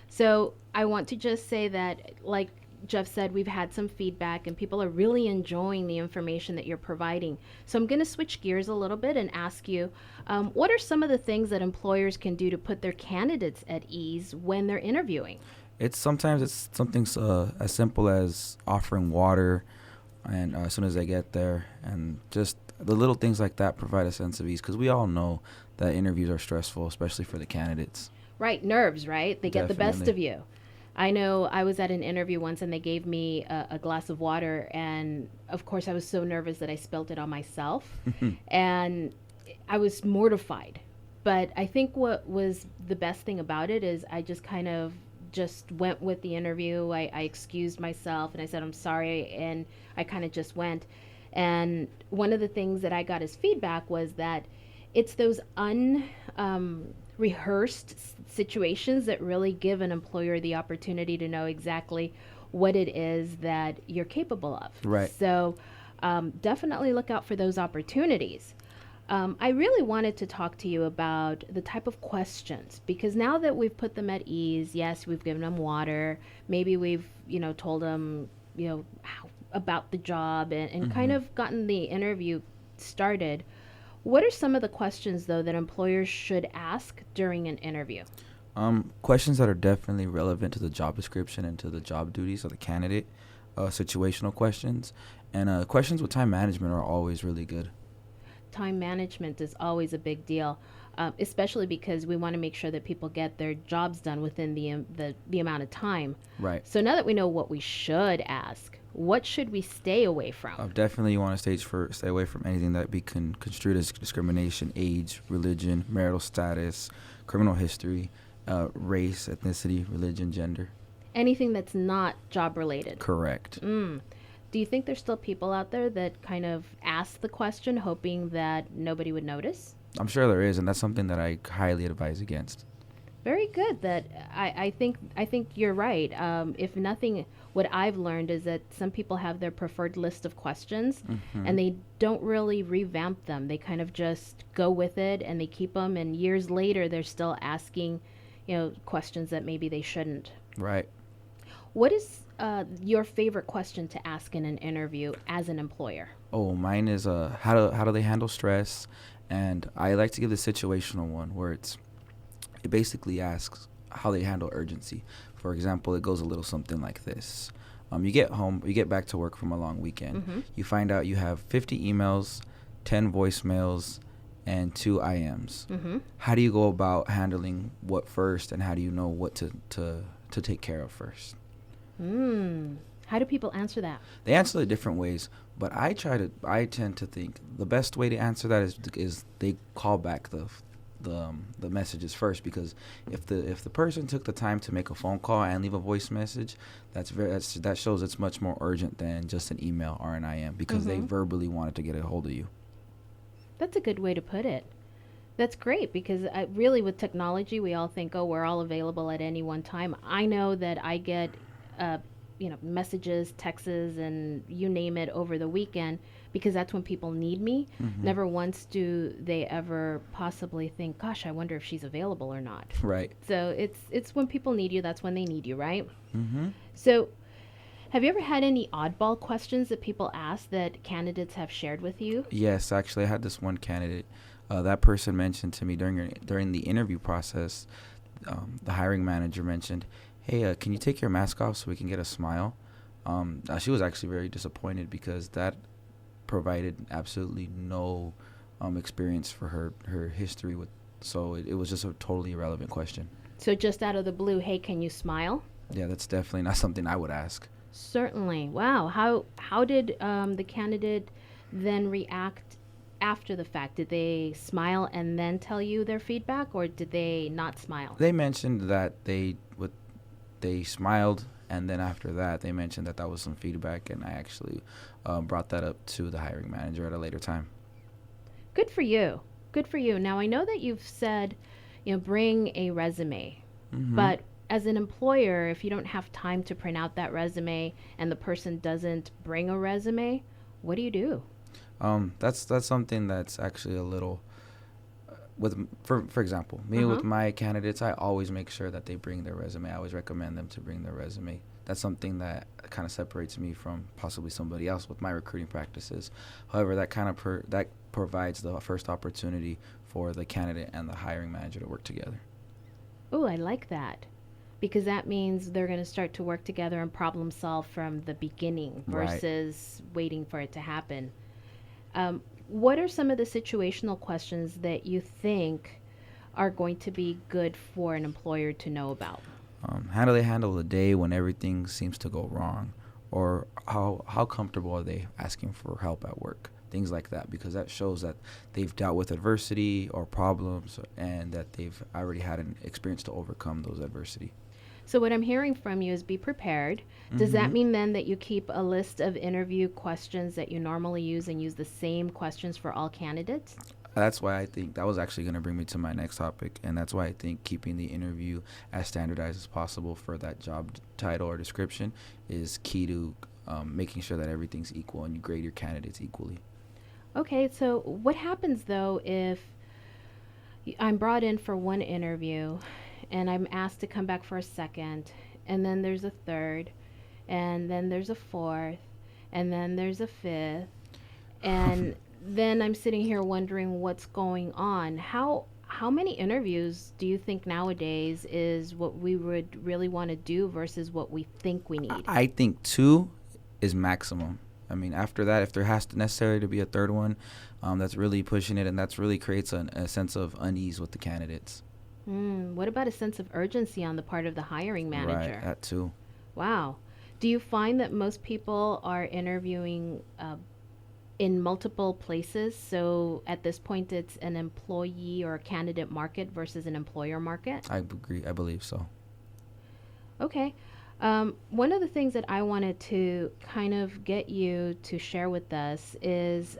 So I want to just say that, like Jeff said, we've had some feedback and people are really enjoying the information that you're providing. So I'm going to switch gears a little bit and ask you, what are some of the things that employers can do to put their candidates at ease when they're interviewing? Sometimes it's something as simple as offering water, and as soon as they get there, and just the little things like that provide a sense of ease, because we all know that interviews are stressful, especially for the candidates. Right, nerves, right? They get the best Definitely. of you. I know I was at an interview once and they gave me a glass of water, and of course I was so nervous that I spilled it on myself and I was mortified. But I think what was the best thing about it is I just kind of just went with the interview. I excused myself and I said, I'm sorry, and I kind of just went. And one of the things that I got as feedback was that it's those rehearsed situations that really give an employer the opportunity to know exactly what it is that you're capable of. Right. So definitely look out for those opportunities. I really wanted to talk to you about the type of questions, because now that we've put them at ease, yes, we've given them water, maybe we've, told them, about the job and kind of gotten the interview started. What are some of the questions, though, that employers should ask during an interview? Questions that are definitely relevant to the job description and to the job duties of the candidate, situational questions, and questions with time management are always really good. Time management is always a big deal, especially because we want to make sure that people get their jobs done within the amount of time. Right. So now that we know what we should ask, what should we stay away from? Definitely you want to stay away from anything that be construed as discrimination, age, religion, marital status, criminal history, race, ethnicity, religion, gender. Anything that's not job related. Correct. Do you think there's still people out there that kind of ask the question hoping that nobody would notice? I'm sure there is, and that's something that I highly advise against. Very good. That I think you're right. If nothing, what I've learned is that some people have their preferred list of questions, and they don't really revamp them. They kind of just go with it, and they keep them. And years later, they're still asking, questions that maybe they shouldn't. Right. What is your favorite question to ask in an interview as an employer? Oh, mine is how do they handle stress, and I like to give the situational one where it basically asks how they handle urgency. For example, it goes a little something like this. You get home, you get back to work from a long weekend. You find out you have 50 emails, 10 voicemails, and 2 IMs. How do you go about handling what first, and how do you know what to take care of first? How do people answer that? They answer it different ways, but I tend to think the best way to answer that is they call back the messages first, because if the person took the time to make a phone call and leave a voice message, that shows it's much more urgent than just an email or an IM, because they verbally wanted to get a hold of you. That's a good way to put it. That's great, because really with technology, we all think, we're all available at any one time. I know that I get messages, texts, and you name it over the weekend, because that's when people need me. Never once do they ever possibly think, gosh, I wonder if she's available or not. Right. So it's when people need you, that's when they need you, right? So have you ever had any oddball questions that people ask that candidates have shared with you? Yes, actually, I had this one candidate. That person mentioned to me during the interview process, the hiring manager mentioned, hey, can you take your mask off so we can get a smile? She was actually very disappointed, because that provided absolutely no experience for her history with. So it was just a totally irrelevant question. So just out of the blue, hey, can you smile? Yeah, that's definitely not something I would ask. Certainly. Wow. How did the candidate then react after the fact? Did they smile and then tell you their feedback, or did they not smile? They mentioned that they they smiled, and then after that, they mentioned that was some feedback, and I actually brought that up to the hiring manager at a later time. Good for you. Good for you. Now, I know that you've said, bring a resume, but as an employer, if you don't have time to print out that resume and the person doesn't bring a resume, what do you do? That's something that's actually a little for example, me with my candidates, I always make sure that they bring their resume. I always recommend them to bring their resume. That's something that kind of separates me from possibly somebody else with my recruiting practices. However, that kind of that provides the first opportunity for the candidate and the hiring manager to work together. Oh, I like that. Because that means they're going to start to work together and problem solve from the beginning versus waiting for it to happen. What are some of the situational questions that you think are going to be good for an employer to know about? How do they handle the day when everything seems to go wrong? Or how comfortable are they asking for help at work? Things like that, because that shows that they've dealt with adversity or problems and that they've already had an experience to overcome those adversity. So what I'm hearing from you is be prepared. Does that mean then that you keep a list of interview questions that you normally use and use the same questions for all candidates? That's why I think that was actually going to bring me to my next topic, and that's why I think keeping the interview as standardized as possible for that job title or description is key to making sure that everything's equal and you grade your candidates equally. Okay, so what happens though if I'm brought in for one interview and I'm asked to come back for a second, and then there's a third, and then there's a fourth, and then there's a fifth, and then I'm sitting here wondering what's going on. How many interviews do you think nowadays is what we would really want to do versus what we think we need? I think 2 is maximum. I mean, after that, if there has to necessarily to be a third one, that's really pushing it, and that's really creates a sense of unease with the candidates. What about a sense of urgency on the part of the hiring manager? Right, that too. Wow. Do you find that most people are interviewing in multiple places? So at this point, it's an employee or a candidate market versus an employer market? I agree. I believe so. Okay. One of the things that I wanted to kind of get you to share with us is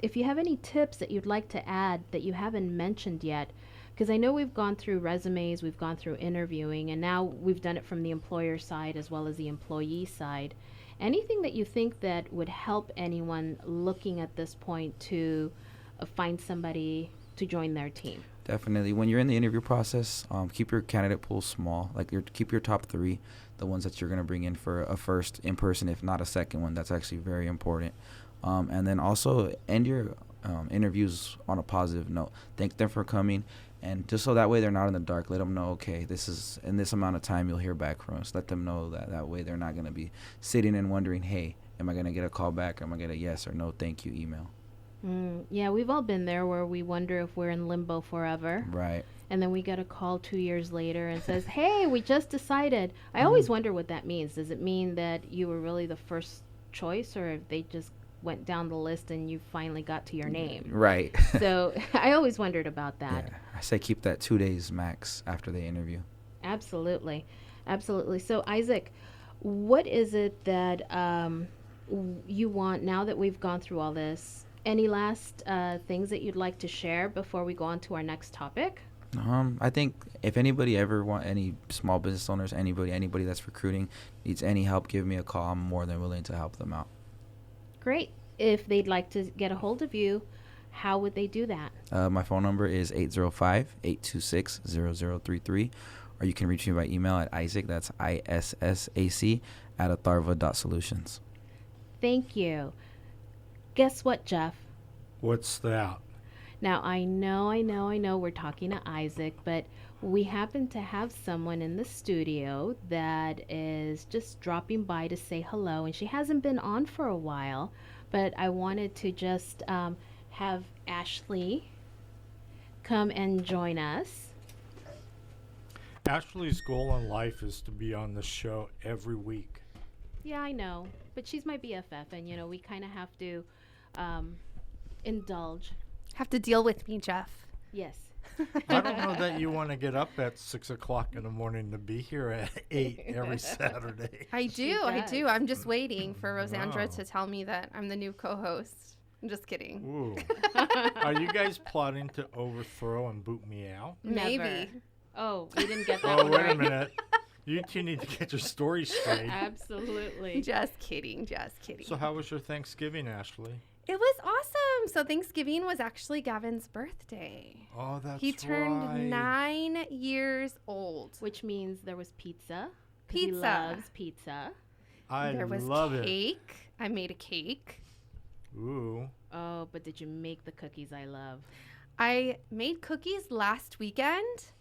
if you have any tips that you'd like to add that you haven't mentioned yet, because I know we've gone through resumes, we've gone through interviewing, and now we've done it from the employer side as well as the employee side. Anything that you think that would help anyone looking at this point to find somebody to join their team? Definitely. When you're in the interview process, keep your candidate pool small. Keep your top 3, the ones that you're going to bring in for a first in person, if not a second one. That's actually very important. And then also end your interviews on a positive note. Thank them for coming. And just so that way they're not in the dark, let them know, okay, this is in this amount of time you'll hear back from us. Let them know that way they're not going to be sitting and wondering, hey, am I going to get a call back? Or am I going to get a yes or no thank you email? Yeah, we've all been there where we wonder if we're in limbo forever. Right. And then we get a call 2 years later and says, hey, we just decided. I always wonder what that means. Does it mean that you were really the first choice, or if they just went down the list and you finally got to your name? Right. So I always wondered about that. Yeah. I say keep that 2 days max after the interview. Absolutely. Absolutely. So Isaac, what is it that you want now that we've gone through all this? Any last things that you'd like to share before we go on to our next topic? I think if anybody any small business owners, anybody that's recruiting needs any help, give me a call. I'm more than willing to help them out. Great. If they'd like to get a hold of you, how would they do that? My phone number is 805-826-0033, or you can reach me by email at Issac, that's ISSAC, @atharva.solutions. Thank you. Guess what, Jeff? What's that? Now, I know we're talking to Isaac, but we happen to have someone in the studio that is just dropping by to say hello, and she hasn't been on for a while, but I wanted to just have Ashley come and join us. Ashley's goal in life is to be on the show every week. Yeah, I know, but she's my BFF, and we kind of have to indulge. Have to deal with me, Jeff. Yes. I don't know that you want to get up at 6 o'clock in the morning to be here at 8 every Saturday. I do. does. I'm just waiting for Rosandra Wow. to tell me that I'm the new co-host. I'm just kidding. Ooh. Are you guys plotting to overthrow and boot me out? Maybe. Never. Oh, we didn't get that Oh, one wait a right. minute. You two need to get your story straight. Absolutely. Just kidding. Just kidding. So how was your Thanksgiving, Ashley? It was awesome. So Thanksgiving was actually Gavin's birthday. Oh, that's He turned right. 9 years old. Which means there was pizza. 'cause He Pizza. loves pizza. I There was love it. cake. I made a cake. Ooh. Oh, but did you make the cookies I love? I made cookies last weekend,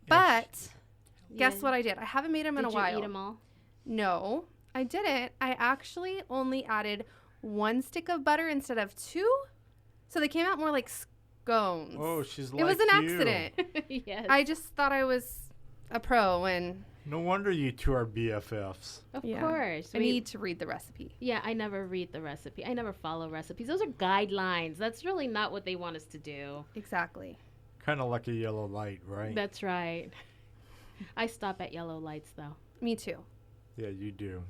but guess Yeah. what I did? I haven't made them in Did a you while. eat them all? No, I didn't. I actually only added 1 stick of butter instead of 2. So they came out more like scones. Oh, she's like it was an you. accident. Yes. I just thought I was a pro and No wonder you two are BFFs. Of yeah. course. I need to read the recipe. Yeah, I never read the recipe. I never follow recipes. Those are guidelines. That's really not what they want us to do. Exactly. Kind of like a yellow light, right? That's right. I stop at yellow lights, though. Me too. Yeah, you do.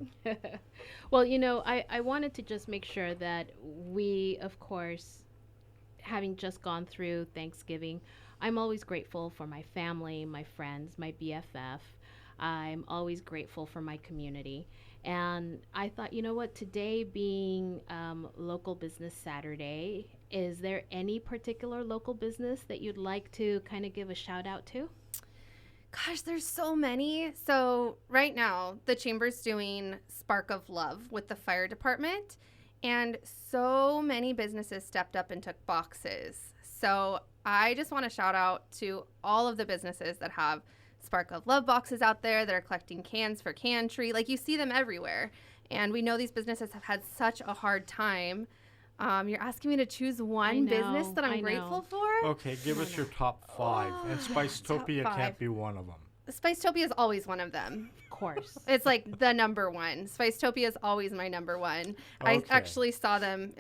Well, I wanted to just make sure that we, of course, having just gone through Thanksgiving, I'm always grateful for my family, my friends, my BFF. I'm always grateful for my community. And I thought, you know what, today being Local Business Saturday, is there any particular local business that you'd like to kind of give a shout out to? Gosh, there's so many. So right now, the Chamber's doing Spark of Love with the fire department, and so many businesses stepped up and took boxes. So I just want to shout out to all of the businesses that have Spark of Love boxes out there that are collecting cans for Cantry. Like, you see them everywhere. And we know these businesses have had such a hard time. You're asking me to choose one business that I'm grateful for? Okay, give us your top 5. And Spicetopia top can't 5. be one of them. Spicetopia is always one of them. Of course. It's like the number one. Spicetopia is always my number one. I Okay. actually saw them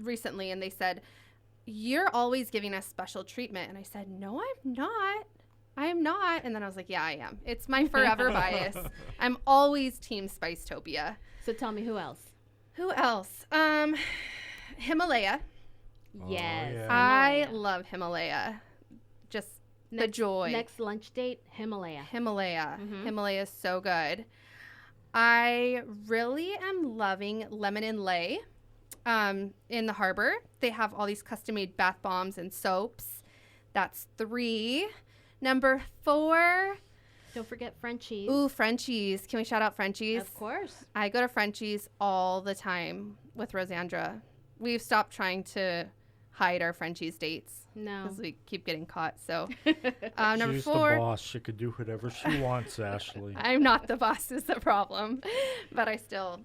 recently, and they said, "You're always giving us special treatment." And I said, "No, I'm not. I am not." And then I was like, "Yeah, I am. It's my forever bias. I'm always Team Spicetopia." So tell me who else? Who else? Himalaya. Yes. yeah. I Himalaya. love Himalaya. Just the Next- joy. Next lunch date, Himalaya. Himalaya. Mhm. Himalaya is so good. I really am loving Lemon and Lay in the harbor. They have all these custom-made bath bombs and soaps. That's 3. Number 4. Don't forget Frenchies. Ooh, Frenchies. Can we shout out Frenchies? Of course. I go to Frenchies all the time with Rosandra. We've stopped trying to hide our Frenchies dates No. because we keep getting caught. So number She's 4. the boss. She could do whatever she wants, Ashley. I'm not the boss is the problem, but I still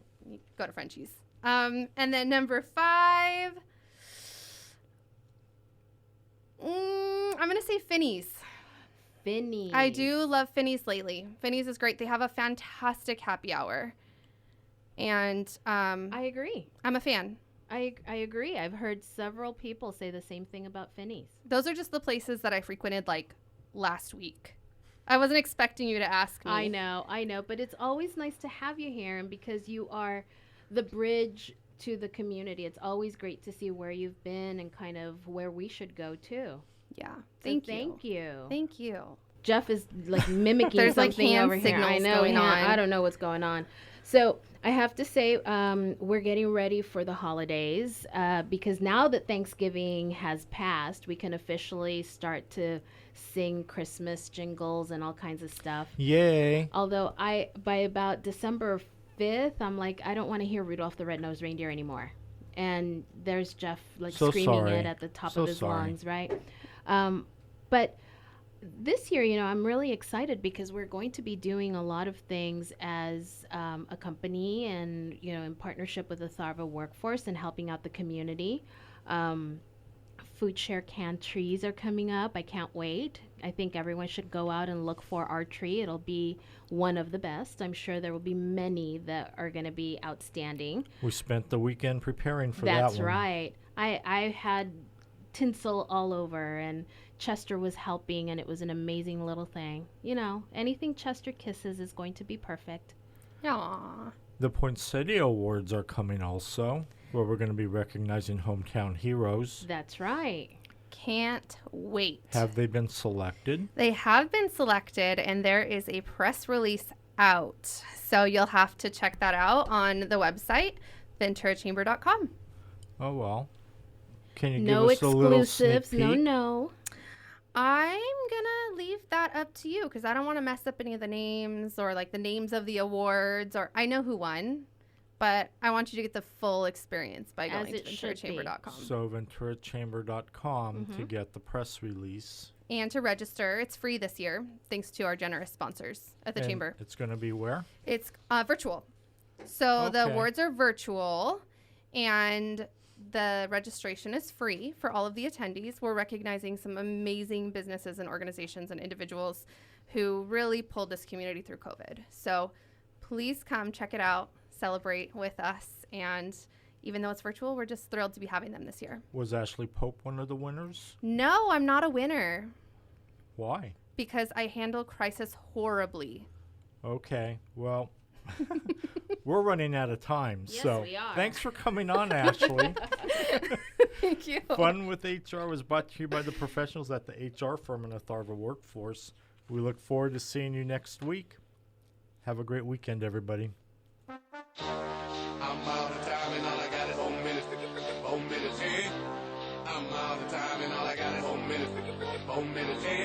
go to Frenchies. And then number 5, I'm going to say Finney's. Finney's. I do love Finney's lately. Finney's is great. They have a fantastic happy hour. And I agree. I'm a fan. I agree. I've heard several people say the same thing about Finney's. Those are just the places that I frequented like last week. I wasn't expecting you to ask me. I know, but it's always nice to have you here, and because you are the bridge to the community, it's always great to see where you've been and kind of where we should go too. Yeah. So Thank you. Thank you. Thank you. Jeff is like mimicking There's, like, something hand over here. I signals know. going on. I don't know what's going on. So I have to say, we're getting ready for the holidays because now that Thanksgiving has passed, we can officially start to sing Christmas jingles and all kinds of stuff. Yay. Although by about December 5th, I'm like, I don't want to hear Rudolph the Red-Nosed Reindeer anymore. And there's Jeff like So screaming sorry. it at the top So of his sorry. lungs, right? But this year, I'm really excited because we're going to be doing a lot of things as a company and, in partnership with Atharva Workforce and helping out the community. Food share canned trees are coming up. I can't wait. I think everyone should go out and look for our tree. It'll be one of the best. I'm sure there will be many that are going to be outstanding. We spent the weekend preparing for that one. That's right. I had tinsel all over and Chester was helping, and it was an amazing little thing. You know, anything Chester kisses is going to be perfect. Aww. The Poinsettia Awards are coming also, where we're going to be recognizing hometown heroes. That's right. Can't wait. Have they been selected? They have been selected, and there is a press release out. So you'll have to check that out on the website, venturachamber.com. Oh, well. Can you No give us a little sneak exclusives. No, peek? no. I'm gonna leave that up to you because I don't want to mess up any of the names or like the names of the awards, or I know who won, but I want you to get the full experience by As going it to should be. venturachamber.com. So venturachamber.com to get the press release. And to register, it's free this year, thanks to our generous sponsors at the And chamber. It's going to be where? It's virtual. So the Okay. awards are virtual, and the registration is free for all of the attendees. We're recognizing some amazing businesses and organizations and individuals who really pulled this community through COVID. So please come check it out, celebrate with us, and even though it's virtual, we're just thrilled to be having them this year. Was Ashley Pope one of the winners? No, I'm not a winner Why? because I handle crisis horribly. Okay, well, we're running out of time. Yes, so we are. thanks for coming on, Ashley. Thank you. Fun with HR was brought to you by the professionals at the HR firm in Atharva Workforce. We look forward to seeing you next week. Have a great weekend, everybody. I'm out of time and all I got is 4 minutes. 4 minutes, eh? I'm out of time and all I got is 4 minutes. 4 minutes, eh?